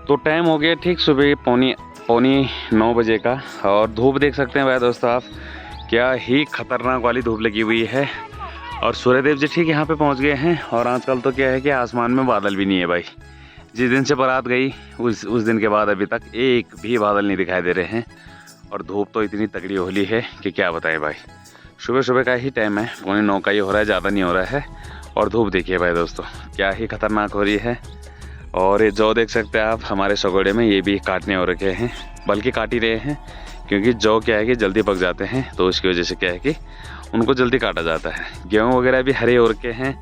तो टाइम हो गया ठीक सुबह पौनी 9 बजे का, और धूप देख सकते हैं भाई दोस्तों आप, क्या ही खतरनाक वाली धूप लगी हुई है। और सूर्यदेव जी ठीक यहाँ पे पहुँच गए हैं। और आजकल तो क्या है कि आसमान में बादल भी नहीं है भाई। जिस दिन से बारात गई उस दिन के बाद अभी तक एक भी बादल नहीं दिखाई दे रहे हैं। और धूप तो इतनी तगड़ी होली है कि क्या बताएं भाई। सुबह सुबह का ही टाइम है, 8:45 का ही हो रहा है, ज़्यादा नहीं हो रहा है। और धूप देखिए भाई दोस्तों क्या ही खतरनाक हो रही है। और ये जौ देख सकते हैं आप हमारे सगोड़े में, ये भी काटने हो रखे हैं, बल्कि काट ही रहे हैं, क्योंकि जौ क्या है कि जल्दी पक जाते हैं, तो उसकी वजह से क्या है कि उनको जल्दी काटा जाता है। गेहूँ वगैरह भी हरे हो रखे हैं,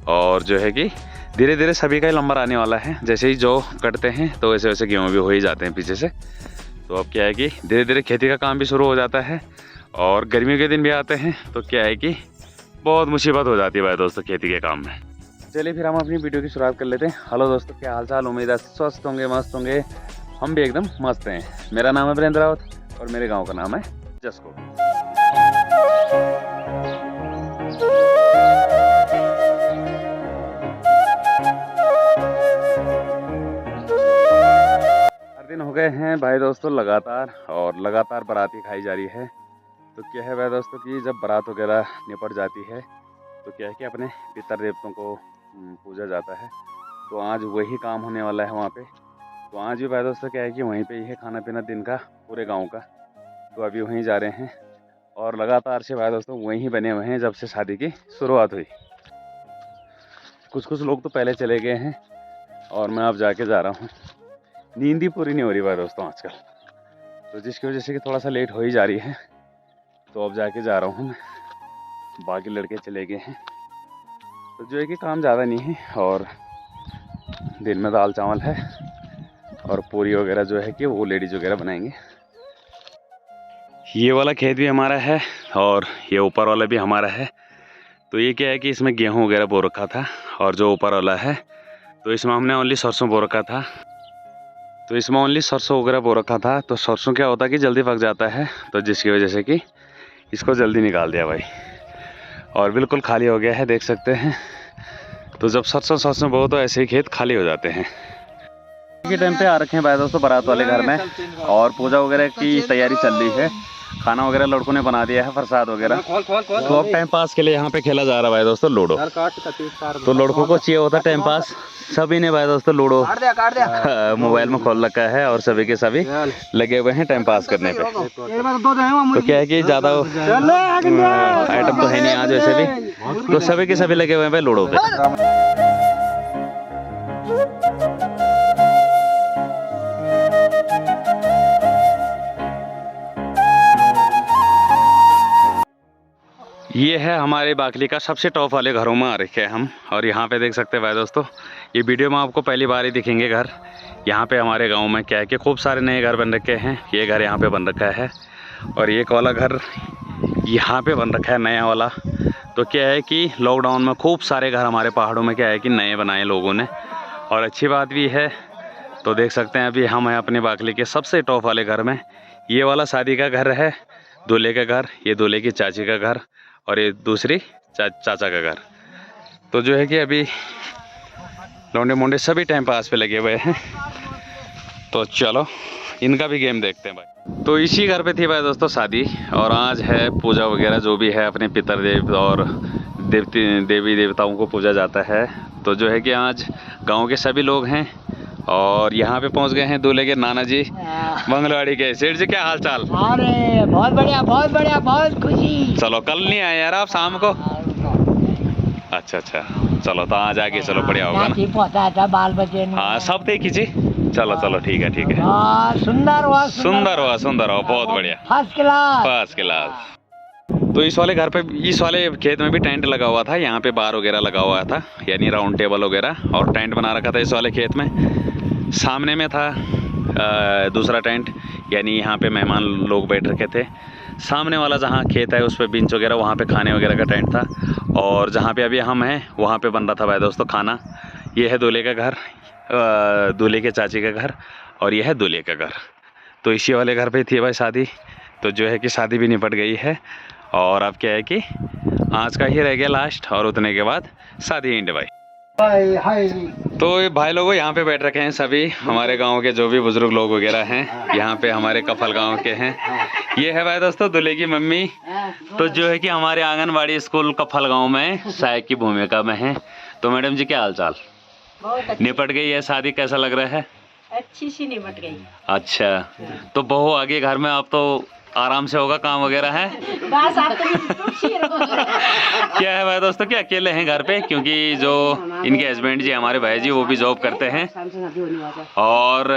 और जो है कि धीरे धीरे सभी का ही नंबर आने वाला है। जैसे ही जौ कटते हैं तो वैसे वैसे गेहूँ भी हो ही जाते हैं पीछे से। तो अब क्या है कि धीरे धीरे खेती का काम भी शुरू हो जाता है, और गर्मियों के दिन भी आते हैं, तो क्या है कि बहुत मुसीबत हो जाती है भाई दोस्तों खेती के काम में। चलिए फिर हम अपनी वीडियो की शुरुआत कर लेते हैं। हेलो दोस्तों, क्या हाल चाल, उम्मीद है स्वस्थ होंगे, मस्त होंगे। हम भी एकदम मस्त हैं। मेरा नाम है वीरेंद्र रावत और मेरे गांव का नाम है जसको। हर दिन हो गए हैं भाई दोस्तों लगातार, और लगातार बाराती खाई जा रही है। तो क्या है भाई दोस्तों कि जब बारात वगैरह निपट जाती है तो क्या है कि अपने पितर देवताओं को पूजा जाता है। तो आज वही काम होने वाला है वहाँ पे। तो आज भी भाई दोस्तों क्या है कि वहीं पे ही है खाना पीना दिन का पूरे गांव का। तो अभी वहीं जा रहे हैं, और लगातार से भाई दोस्तों वहीं बने हुए हैं जब से शादी की शुरुआत हुई। कुछ लोग तो पहले चले गए हैं, और मैं अब जाके जा रहा हूँ। नींद ही पूरी नहीं हो रही भाई दोस्तों आजकल, तो जिसकी वजह से कि थोड़ा सा लेट हो ही जा रही है। तो अब जाके जा रहा हूँ मैं, बाकी लड़के चले गए हैं। तो जो है कि काम ज़्यादा नहीं है, और दिन में दाल चावल है, और पूरी वगैरह जो है कि वो लेडीज वगैरह बनाएंगे। ये वाला खेत भी हमारा है, और ये ऊपर वाला भी हमारा है। तो ये क्या है कि इसमें गेहूं वगैरह बो रखा था, और जो ऊपर वाला है तो इसमें हमने ओनली सरसों बो रखा था। तो इसमें ओनली सरसों वगैरह बो रखा था। तो सरसों क्या होता है कि जल्दी पक जाता है, तो जिसकी वजह से कि इसको जल्दी निकाल दिया भाई। और बिल्कुल खाली हो गया है, देख सकते हैं। तो जब सरसों बो तो ऐसे ही खेत खाली हो जाते हैं। के टाइम पे आ रखे हैं भाई दोस्तों बारात वाले घर में, और पूजा वगैरह की तैयारी चल रही है। खाना वगैरह लड़कों ने बना दिया है, प्रसाद वगैरह। तो अब टाइम पास के लिए यहाँ पे खेला जा रहा है भाई दोस्तों लूडो। तो लड़कों को चाहिए होता टाइम पास, सभी ने भाई दोस्तों लूडो मोबाइल में खोल रखा है, और सभी के सभी लगे हुए हैं टाइम पास करने पे। तो क्या है कि ज़्यादा आइटम तो है नहीं आज वैसे भी, तो सभी के सभी लगे हुए हैं भाई लूडो पे। ये है हमारे बाकली का सबसे टॉप वाले घरों में आ रखे हैं हम। और यहाँ पे देख सकते हैं भाई दोस्तों, ये वीडियो में आपको पहली बार ही दिखेंगे घर। यहाँ पे हमारे गांव में क्या है कि खूब सारे नए घर बन रखे हैं। ये घर यहाँ पे बन रखा है, और एक वाला घर यहाँ पे बन रखा है नया वाला। तो क्या है कि लॉकडाउन में खूब सारे घर हमारे पहाड़ों में क्या है कि नए बनाए लोगों ने, और अच्छी बात भी है। तो देख सकते हैं अभी हम हैं अपने बाकली के सबसे टॉप वाले घर में। ये वाला शादी का घर है, दूल्हे का घर, ये दूल्हे की चाची का घर, और ये दूसरी चाचा का घर। तो जो है कि अभी लौंडे मोंडे सभी टाइम पास पे लगे हुए हैं। तो चलो इनका भी गेम देखते हैं भाई। तो इसी घर पे थी भाई दोस्तों शादी, और आज है पूजा वगैरह जो भी है, अपने पितर देव और देवी देवताओं को पूजा जाता है। तो जो है कि आज गांव के सभी लोग हैं, और यहाँ पे पहुँच गए हैं दूल्हे के नाना जी मंगलवाड़ी के। सेठ जी क्या हाल चाल? अरे बहुत बढ़िया बहुत बढ़िया, बहुत खुशी। चलो कल नहीं आए यार आप शाम को? अच्छा, चलो तो आज आके चलो बढ़िया होगा ना। पहुंचा था बाल बच्चे। हाँ सब देखी जी। चलो ठीक है। सुंदर हुआ बहुत बढ़िया, फर्स्ट क्लास। तो इस वाले घर पे, इस वाले खेत में भी टेंट लगा हुआ था। यहाँ पे बार वगैरह लगा हुआ था, यानी राउंड टेबल वगैरह, और टेंट बना रखा था इस वाले खेत में। सामने में था दूसरा टेंट, यानी यहाँ पे मेहमान लोग बैठ रखे थे। सामने वाला जहाँ खेत है उस पर बेंच वगैरह, वहाँ पे खाने वगैरह का टेंट था। और जहाँ पे अभी हम हैं वहाँ पे बन रहा था भाई दोस्तों खाना। ये है दूल्हे का घर, दूल्हे के चाची का घर, और ये है दूल्हे का घर। तो इसी वाले घर पे थी भाई शादी। तो जो है कि शादी भी निपट गई है, और अब क्या है कि आज का ही रह गया लास्ट, और उतने के बाद शादी एंड भाई। हाय हाय। तो ये भाई लोगों यहाँ पे बैठ रखे हैं सभी हमारे गांव के जो भी बुजुर्ग लोग वगैरह हैं, यहाँ पे हमारे कफल गांव के हैं। ये है भाई दोस्तों दूल्हे की मम्मी। तो जो है कि हमारे आंगनबाड़ी स्कूल कफल गांव में सहायक की भूमिका में है। तो मैडम जी क्या हाल चाल? बहुत अच्छी, निपट गई है शादी, कैसा लग रहा है? अच्छी सी निपट गई। अच्छा, तो बहू आ गई घर में, अब तो आराम से होगा काम वगैरह है। बस आप तो खुशी रहो। क्या है भाई दोस्तों कि अकेले हैं घर पे, क्योंकि जो इनके हस्बैंड जी हमारे भाई जी वो भी जॉब करते हैं। और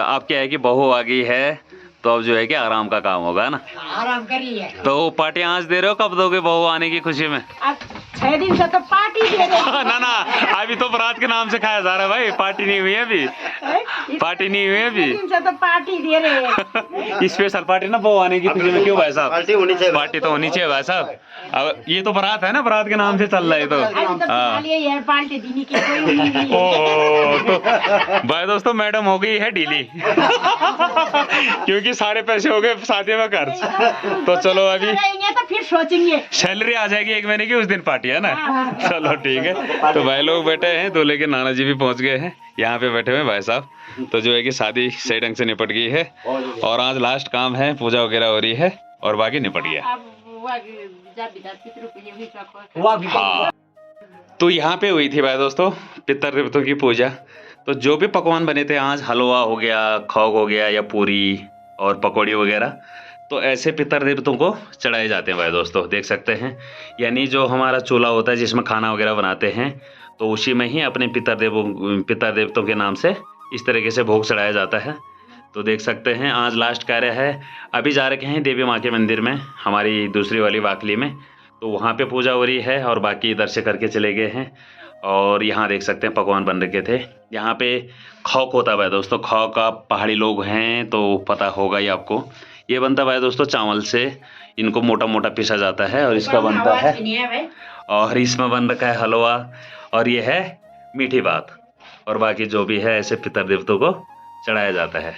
अब क्या है कि बहू आ गई है तो अब जो है कि आराम का काम होगा ना। आराम करिए। तो पार्टी आज दे रहे हो, कब दोगे बहू आने की खुशी में? अब 6 दिन से तो पार्टी दे रहे ना ना, अभी तो बारात के नाम से खाया जा रहा है भाई, पार्टी नहीं हुई है अभी, हैं। पार्टी नहीं हुई है अभी। 6 दिन से तो पार्टी दे रहे हैं। स्पेशल पार्टी ना बहू आने की खुशी में। क्यों भाई साहब? पार्टी होनी चाहिए। पार्टी तो होनी चाहिए भाई साहब। अब ये तो बारात है ना, बारात के नाम से चल रहा है अभी तो। तो हाँ। ये है पार्टी देने की कोई उम्मीद नहीं है। ओह, तो भाई दोस्तों मैडम हो गई है ढीली क्योंकि सारे पैसे हो गए शादी में खर्च। तो चलो अभी रहेंगे तो फिर सोचेंगे। सैलरी आ जाएगी 1 महीने की, उस दिन पार्टी है ना। चलो ठीक है। तो भाई लोग बैठे हैं, दूल्हे के नाना जी भी पहुंच गए हैं, यहाँ पे बैठे हुए भाई साहब। तो जो है कि शादी सही ढंग से निपट गई है और आज लास्ट काम है, पूजा वगैरह हो रही है और बाकी निपट गया। अब वाह भी। हाँ, तो यहाँ पे हुई थी भाई दोस्तों पितर देवतों की पूजा। तो जो भी पकवान बने थे आज, हलवा हो गया, खौग हो गया या पूरी और पकौड़ी वगैरह, तो ऐसे पितर देवतों को चढ़ाए जाते हैं भाई दोस्तों, देख सकते हैं। यानी जो हमारा चूल्हा होता है जिसमें खाना वगैरह बनाते हैं, तो उसी में ही अपने पितर देवतों के नाम से इस तरीके से भोग चढ़ाया जाता है। तो देख सकते हैं आज लास्ट कार्य है। अभी जा रखे हैं देवी माँ के मंदिर में, हमारी दूसरी वाली वाकली में। तो वहाँ पे पूजा हो रही है और बाकी इधर से करके चले गए हैं। और यहाँ देख सकते हैं पकवान बन रखे थे। यहाँ पे खौक होता है भाई दोस्तों, खौक आप पहाड़ी लोग हैं तो पता होगा ही आपको। ये बनता है भाई दोस्तों चावल से, इनको मोटा मोटा पीसा जाता है और इसका बनता है। और इसमें बन रखा है हलवा और ये है मीठी बात। और बाकी जो भी है ऐसे पितर देवतों को चढ़ाया जाता है।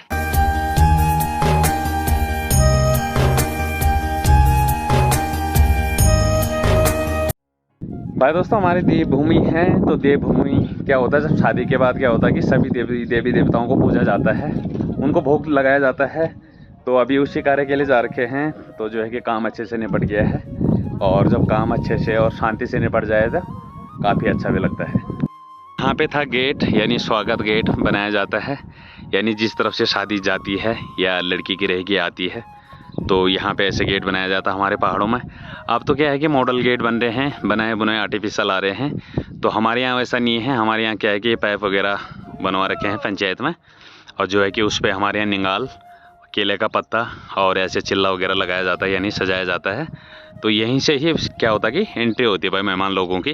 भाई दोस्तों हमारी देवभूमि है, तो देवभूमि क्या होता है, जब शादी के बाद क्या होता है कि सभी देवी देवताओं को पूजा जाता है, उनको भोग लगाया जाता है। तो अभी उसी कार्य के लिए जा रखे हैं। तो जो है कि काम अच्छे से निपट गया है और जब काम अच्छे से और शांति से निपट जाए तो काफ़ी अच्छा भी लगता है। यहाँ पे था गेट, यानी स्वागत गेट बनाया जाता है, यानी जिस तरफ से शादी जाती है या लड़की की रहेगी आती है, तो यहाँ पे ऐसे गेट बनाया जाता है हमारे पहाड़ों में। अब तो क्या है कि मॉडल गेट बन रहे हैं, बनाए बुनाए आर्टिफिशियल आ रहे हैं। तो हमारे यहाँ वैसा नहीं है, हमारे यहाँ क्या है कि पाइप वगैरह बनवा रखे हैं पंचायत में, और जो है कि उस पर हमारे यहाँ निंगाल, केले का पत्ता और ऐसे चिल्ला वगैरह लगाया जाता है, यानी सजाया जाता है। तो यहीं से ही क्या होता है कि एंट्री होती है भाई मेहमान लोगों की।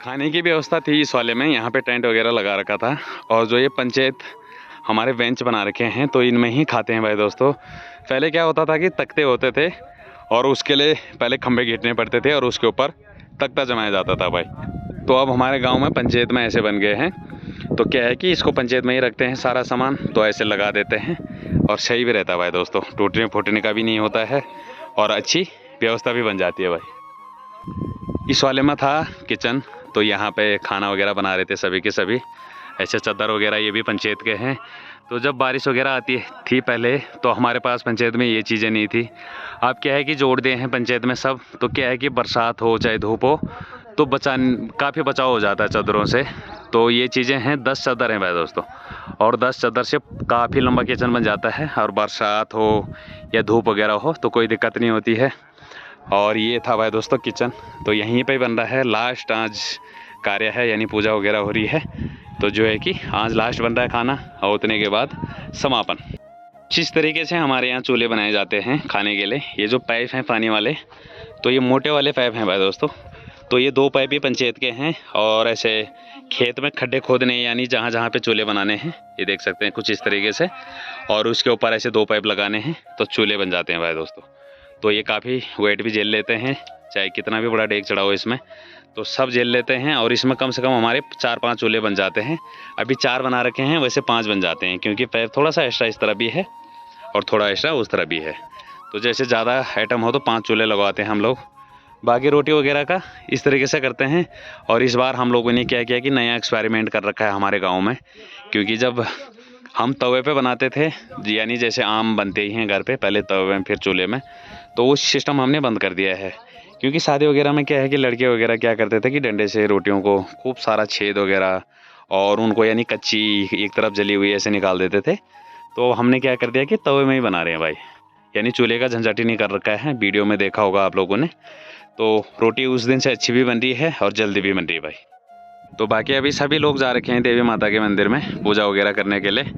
खाने की व्यवस्था थी इस वाले में, यहाँ पे टेंट वगैरह लगा रखा था। और जो ये पंचायत हमारे बेंच बना रखे हैं तो इनमें ही खाते हैं भाई दोस्तों। पहले क्या होता था कि तख्ते होते थे और उसके लिए पहले खंभे घीटने पड़ते थे और उसके ऊपर तख्ता जमाया जाता था भाई। तो अब हमारे गांव में पंचायत में ऐसे बन गए हैं। तो क्या है कि इसको पंचायत में ही रखते हैं सारा सामान, तो ऐसे लगा देते हैं और सही भी रहता है भाई दोस्तों, टूटने फूटने का भी नहीं होता है और अच्छी व्यवस्था भी बन जाती है भाई। इस वाले में था किचन, तो यहाँ पे खाना वगैरह बना रहे थे सभी के सभी। ऐसे चादर वगैरह ये भी पंचायत के हैं। तो जब बारिश वगैरह आती थी पहले, तो हमारे पास पंचायत में ये चीज़ें नहीं थी। अब क्या है कि जोड़ दिए हैं पंचायत में सब। तो क्या है कि बरसात हो चाहे धूप हो तो काफ़ी बचाव हो जाता है चादरों से। तो ये चीज़ें हैं, 10 चादर हैं भाई दोस्तों, और 10 चादर से काफ़ी लंबा किचन बन जाता है। और बरसात हो या धूप वगैरह हो तो कोई दिक्कत नहीं होती है। और ये था भाई दोस्तों किचन, तो यहीं पे बन रहा है। लास्ट आज कार्य है, यानी पूजा वगैरह हो रही है। तो जो है कि आज लास्ट बन रहा है खाना और उतने के बाद समापन। इस तरीके से हमारे यहाँ चूल्हे बनाए जाते हैं खाने के लिए। ये जो पाइप हैं पानी वाले, तो ये मोटे वाले पाइप हैं भाई दोस्तों। तो ये 2 पाइप भी पंचायत के हैं और ऐसे खेत में खड्डे खोदने, यानी जहाँ जहाँ पे चूल्हे बनाने हैं, ये देख सकते हैं कुछ इस तरीके से। और उसके ऊपर ऐसे 2 पाइप लगाने हैं तो चूल्हे बन जाते हैं भाई दोस्तों। तो ये काफ़ी वेट भी झेल लेते हैं, चाहे कितना भी बड़ा डेग चढ़ाओ इसमें, तो सब झेल लेते हैं। और इसमें कम से कम हमारे 4-5 चूल्हे बन जाते हैं। अभी 4 बना रखे हैं, वैसे 5 बन जाते हैं, क्योंकि पाइप थोड़ा सा एक्स्ट्रा इस तरह भी है और थोड़ा एक्स्ट्रा उस तरह भी है। तो जैसे ज़्यादा आइटम हो तो 5 चूल्हे लगवाते हैं हम लोग। बाकी रोटी वगैरह का इस तरीके से करते हैं। और इस बार हम लोगों ने क्या किया कि नया एक्सपेरिमेंट कर रखा है हमारे गांव में, क्योंकि जब हम तवे पे बनाते थे, यानी जैसे आम बनते ही हैं घर पे, पहले तवे में फिर चूल्हे में, तो वो सिस्टम हमने बंद कर दिया है। क्योंकि शादी वगैरह में क्या है कि लड़के वगैरह क्या करते थे कि डंडे से रोटियों को खूब सारा छेद वगैरह और उनको यानी कच्ची एक तरफ जली हुई ऐसे निकाल देते थे। तो हमने क्या कर दिया कि तवे में ही बना रहे हैं भाई, यानी चूल्हे का झंझट ही नहीं कर रखा है। वीडियो में देखा होगा आप लोगों ने। तो रोटी उस दिन से अच्छी भी बन रही है और जल्दी भी बन रही है भाई। तो बाकी अभी सभी लोग जा रखे हैं देवी माता के मंदिर में पूजा वगैरह करने के लिए,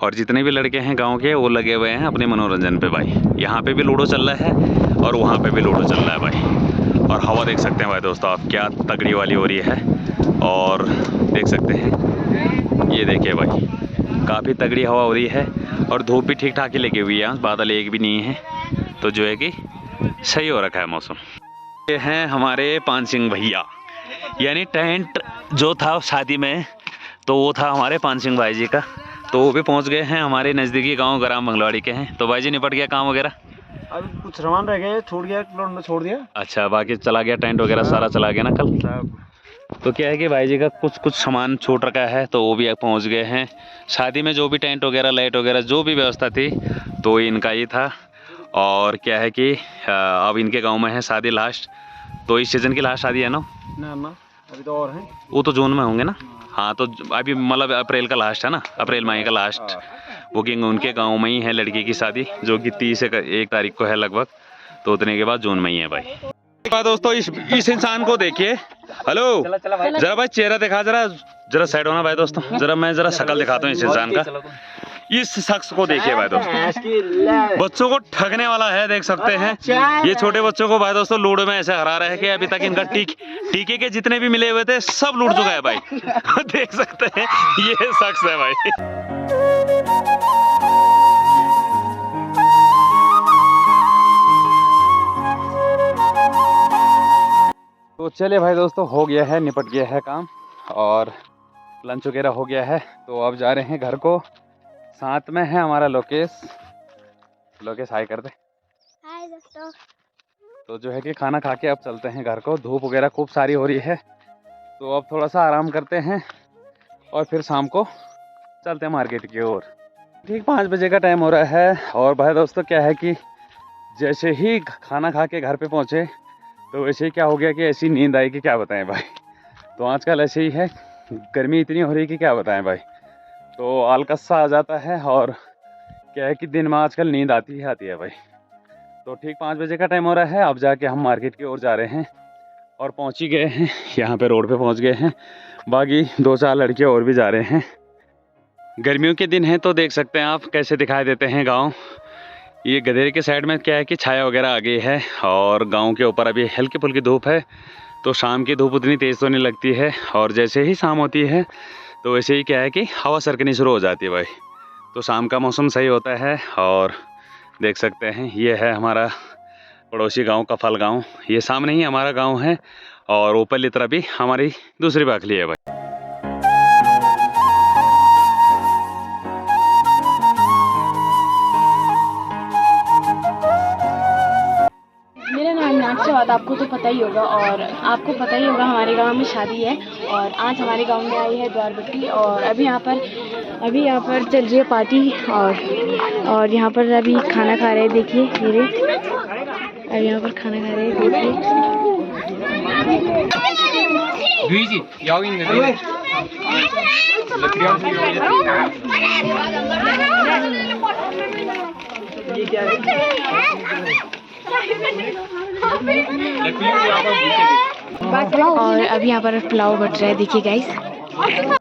और जितने भी लड़के हैं गांव के वो लगे हुए हैं अपने मनोरंजन पे भाई। यहाँ पे भी लूडो चल रहा है और वहाँ पे भी लूडो चल रहा है भाई। और हवा देख सकते हैं भाई दोस्तों आप, क्या तगड़ी वाली हो रही है। और देख सकते हैं, ये देखिए भाई, काफ़ी तगड़ी हवा हो रही है और धूप भी ठीक ठाक ही लगी हुई है, यहाँ बादल एक भी नहीं है, तो जो है कि सही हो रखा है मौसम। ये हैं हमारे पान सिंह भैया, यानी टेंट जो था शादी में तो वो था हमारे पान सिंह भाई जी का। तो वो भी पहुंच गए हैं, हमारे नज़दीकी गांव ग्राम बंगलवाड़ी के हैं। तो भाई जी निपट गया काम वगैरह? अभी कुछ सामान रह गए, छोड़ गया, लोड में छोड़ दिया। अच्छा, बाकी चला गया टेंट वगैरह सारा चला गया ना कल? तो क्या है कि भाई जी का कुछ सामान छूट रखा है, तो वो भी पहुंच गए हैं। शादी में जो भी टेंट वगैरह लाइट वगैरह जो भी व्यवस्था थी तो इनका ही था। और क्या है कि अब इनके गांव में है शादी लास्ट, तो इस सीज़न की लास्ट शादी है ना? ना अभी तो और है, वो तो जून में होंगे ना। हाँ, तो अभी मतलब अप्रैल का लास्ट है ना, अप्रैल मई का लास्ट बुकिंग उनके गांव में ही है लड़की की शादी, जो कि 30-1 तारीख को है लगभग। तो उतने के बाद जून में ही है भाई। दोस्तों इस इंसान को देखिए। हेलो, जरा भाई चेहरा दिखा, जरा साइड होना भाई दोस्तों, जरा मैं जरा शक्ल दिखाता हूँ इस इंसान का। इस शख्स को देखिए भाई दोस्तों, बच्चों को ठगने वाला है, देख सकते हैं। ये छोटे बच्चों को भाई दोस्तों लूडो में ऐसे हरा रहा है कि अभी तक इनका टीके के जितने भी मिले हुए थे सब लूट चुका है भाई। देख सकते हैं, ये शख्स है भाई। तो चलिए भाई दोस्तों, हो गया है, निपट गया है काम और लंच वगैरह हो गया है। तो अब जा रहे हैं घर को। साथ में है हमारा लोकेश हाय कर दे। हाय दोस्तों। तो जो है कि खाना खा के अब चलते हैं घर को। धूप वगैरह खूब सारी हो रही है, तो अब थोड़ा सा आराम करते हैं और फिर शाम को चलते हैं मार्केट की ओर। ठीक 5 बजे का टाइम हो रहा है। और भाई दोस्तों क्या है कि जैसे ही खाना खा के घर पे पहुँचे तो वैसे ही क्या हो गया कि ऐसी नींद आई कि क्या बताएं भाई। तो आजकल ऐसे ही है, गर्मी इतनी हो रही है कि क्या बताएं भाई। तो आलकस सा आ जाता है और क्या है कि दिन में आजकल नींद आती है भाई। तो ठीक 5 बजे का टाइम हो रहा है। अब जाके हम मार्केट की ओर जा रहे हैं और पहुंच ही गए हैं, यहाँ पे रोड पे पहुंच गए हैं। बाकी 2-4 लड़के और भी जा रहे हैं। गर्मियों के दिन हैं तो देख सकते हैं आप कैसे दिखाई देते हैं गाँव। ये गधेरे के साइड में क्या है कि छाया वगैरह आ गई है और गाँव के ऊपर अभी हल्की फुल्की धूप है। तो शाम की धूप उतनी तेज़ तो नहीं लगती है, और जैसे ही शाम होती है तो वैसे ही क्या है कि हवा सरकनी शुरू हो जाती है भाई। तो शाम का मौसम सही होता है। और देख सकते हैं ये है हमारा पड़ोसी गांव कफल गांव। ये सामने ही हमारा गांव है और ऊपर तरफ भी हमारी दूसरी बाखली है भाई। मेरा नाम मीनाक्षी बात आपको तो पता ही होगा, और आपको पता ही होगा हमारे गांव में शादी है। और आज हमारे गांव में आई है द्वार बट्टी, और अभी यहाँ पर चल रही है पार्टी। और यहाँ पर अभी खाना खा रहे हैं, देखिए मेरे अभी यहाँ पर खाना खा रहे हैं, और अभी यहाँ पर पुलाव बट रहा है, देखिए गाइस।